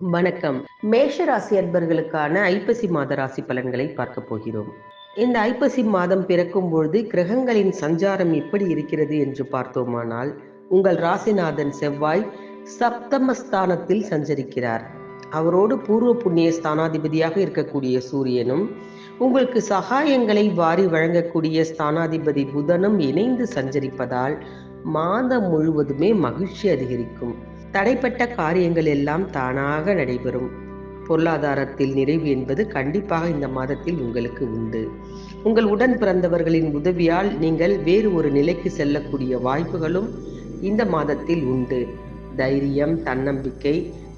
வணக்கம். மேஷ ராசி அன்பர்களுக்கான ஐப்பசி மாத ராசி பலன்களை பார்க்க போகிறோம். இந்த ஐப்பசி மாதம் பிறக்கும் பொழுது கிரகங்களின் சஞ்சாரம் எப்படி இருக்கிறது என்று பார்த்தோமானால், உங்கள் ராசிநாதன் செவ்வாய் சப்தமஸ்தானத்தில் சஞ்சரிக்கிறார். அவரோடு பூர்வ புண்ணிய ஸ்தானாதிபதியாக இருக்கக்கூடிய சூரியனும், உங்களுக்கு சகாயங்களை வாரி வழங்கக்கூடிய ஸ்தானாதிபதி புதனும் இணைந்து சஞ்சரிப்பதால் மாதம் முழுவதுமே மகிழ்ச்சி அதிகரிக்கும். தடைப்பட்ட காரியங்கள் எல்லாம் தானாக நடைபெறும். பொருளாதாரத்தில் நிறைவு என்பது கண்டிப்பாக இந்த மாதத்தில் உங்களுக்கு உண்டு. உங்கள் உடன் பிறந்தவர்களின் உதவியால் நீங்கள் வேறு ஒரு நிலைக்கு செல்லக்கூடிய வாய்ப்புகளும் இந்த மாதத்தில் உண்டு. தைரியம், தன்னம்பிக்கை,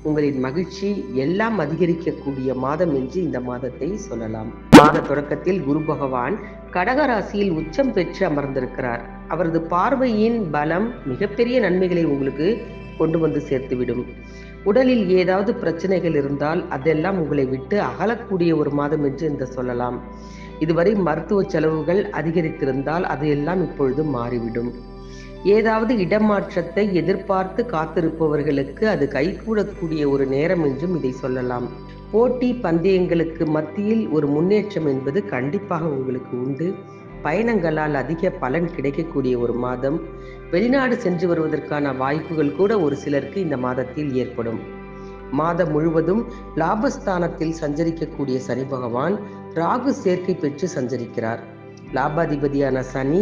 உங்களின் மகிழ்ச்சி எல்லாம் அதிகரிக்கக்கூடிய மாதம் என்று இந்த மாதத்தை சொல்லலாம். மாத தொடக்கத்தில் குரு பகவான் கடகராசியில் உச்சம் பெற்று அமர்ந்திருக்கிறார். அவரது பார்வையின் பலம் மிகப்பெரிய நன்மைகளை உங்களுக்கு கொண்டு வந்து சேர்த்துவிடும். உடலில் ஏதாவது பிரச்சனைகள் இருந்தால் அதெல்லாம் உங்களை விட்டு அகலக்கூடிய ஒரு மாதம் என்று இந்த சொல்லலாம். இதுவரை மருத்துவ செலவுகள் அதிகரித்திருந்தால் அதையெல்லாம் இப்பொழுது மாறிவிடும். ஏதாவது இடமாற்றத்தை எதிர்பார்த்து காத்திருப்பவர்களுக்கு அது கைகூடக்கூடிய ஒரு நேரம் என்றும் இதை சொல்லலாம். போட்டி பந்தயங்களுக்கு மத்தியில் ஒரு முன்னேற்றம் என்பது கண்டிப்பாக உங்களுக்கு உண்டு. பயணங்களால் அதிக பலன் கிடைக்கக்கூடிய ஒரு மாதம். வெளிநாடு சென்று வருவதற்கான வாய்ப்புகள் கூட ஒரு சிலருக்கு இந்த மாதத்தில் ஏற்படும். மாதம் முழுவதும் லாபஸ்தானத்தில் சஞ்சரிக்கக்கூடிய சனி பகவான் ராகு சேர்க்கை பெற்று சஞ்சரிக்கிறார். லாபாதிபதியான சனி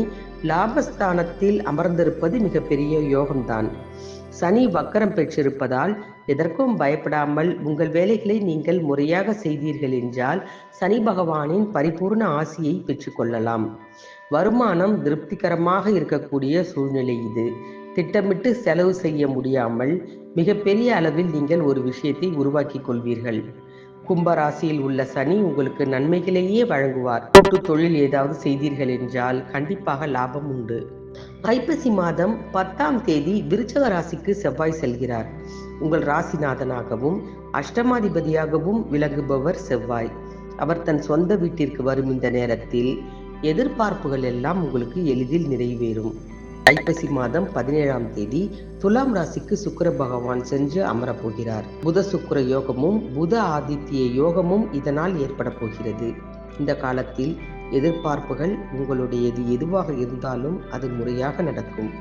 லாபஸ்தானத்தில் அமர்ந்திருப்பது மிகப்பெரிய யோகம்தான். சனி வக்கரம் பெற்றிருப்பதால் எதற்கும் பயப்படாமல் உங்கள் வேலைகளை நீங்கள் முறையாக செய்தீர்கள் என்றால் சனி பகவானின் பரிபூர்ண ஆசியை பெற்றுக்கொள்ளலாம். வருமானம் திருப்திகரமாக இருக்கக்கூடிய சூழ்நிலை இது. திட்டமிட்டு செலவு செய்ய முடியாமல் மிகப்பெரிய அளவில் நீங்கள் ஒரு விஷயத்தை உருவாக்கி கொள்வீர்கள். கும்பராசியில் உள்ள சனி உங்களுக்கு நன்மைகளையே வழங்குவார். கூட்டு தொழில் ஏதாவது செய்தீர்கள் என்றால் கண்டிப்பாக லாபம் உண்டு. ஐப்பசி மாதம் 10ஆம் தேதி விருச்சக ராசிக்கு செவ்வாய் செல்கிறார். உங்கள் ராசிநாதனாகவும் அஷ்டமாதிபதியாகவும் விளங்குபவர் செவ்வாய். அவர் தன் சொந்த வீட்டிற்கு வரும் இந்த நேரத்தில் எதிர்பார்ப்புகள் எல்லாம் உங்களுக்கு எளிதில் நிறைவேறும். ஐப்பசி மாதம் 17ஆம் தேதி துலாம் ராசிக்கு சுக்கிர பகவான் சென்று அமரப்போகிறார். புத சுக்கிர யோகமும் புத ஆதித்ய யோகமும் இதனால் ஏற்பட போகிறது. இந்த காலத்தில் எதிர்பார்ப்புகள் உங்களுடையது எதுவாக இருந்தாலும் அது முறையாக நடக்கும்.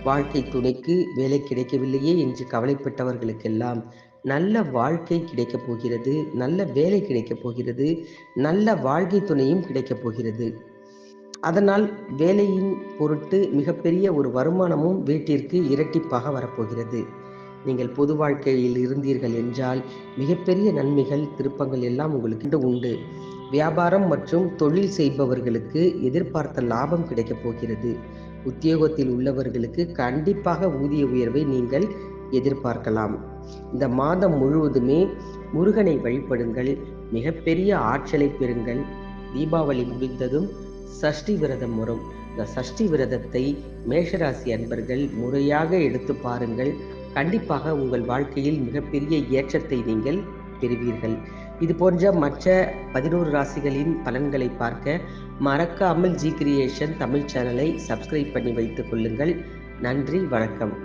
வாழ்க்கை துணைக்கு வேலை கிடைக்கவில்லையே என்று கவலைப்பட்டவர்களுக்கெல்லாம் நல்ல வாழ்க்கை கிடைக்கப் போகிறது, நல்ல வேலை கிடைக்கப் போகிறது, நல்ல வாழ்க்கை துணையும் கிடைக்கப் போகிறது. அதனால் வேலையின் பொருட்டு மிகப்பெரிய ஒரு வருமானமும் வீட்டிற்கு இரட்டிப்பாக வரப்போகிறது. நீங்கள் பொது வாழ்க்கையில் இருந்தீர்கள் என்றால் மிகப்பெரிய நன்மைகள், திருப்பங்கள் எல்லாம் உங்களுக்கு உண்டு. வியாபாரம் மற்றும் தொழில் செய்பவர்களுக்கு எதிர்பார்த்த லாபம் கிடைக்கப் போகிறது. உத்தியோகத்தில் உள்ளவர்களுக்கு கண்டிப்பாக ஊதிய உயர்வை நீங்கள் எதிர்பார்க்கலாம். இந்த மாதம் முழுவதுமே முருகனை வழிபடுங்கள், மிகப்பெரிய ஆற்றலை பெறுங்கள். தீபாவளி முடிந்ததும் சஷ்டி விரதம் வரும். இந்த சஷ்டி விரதத்தை மேஷராசி அன்பர்கள் முறையாக எடுத்து பாருங்கள். கண்டிப்பாக உங்கள் வாழ்க்கையில் மிகப்பெரிய ஏற்றத்தை நீங்கள் பெறுவீர்கள். இது போன்ற மற்ற 11 ராசிகளின் பலன்களை பார்க்க மறக்காமல் ஜி கிரியேஷன் தமிழ் சேனலை சப்ஸ்கிரைப் பண்ணி வைத்துக் கொள்ளுங்கள். நன்றி, வணக்கம்.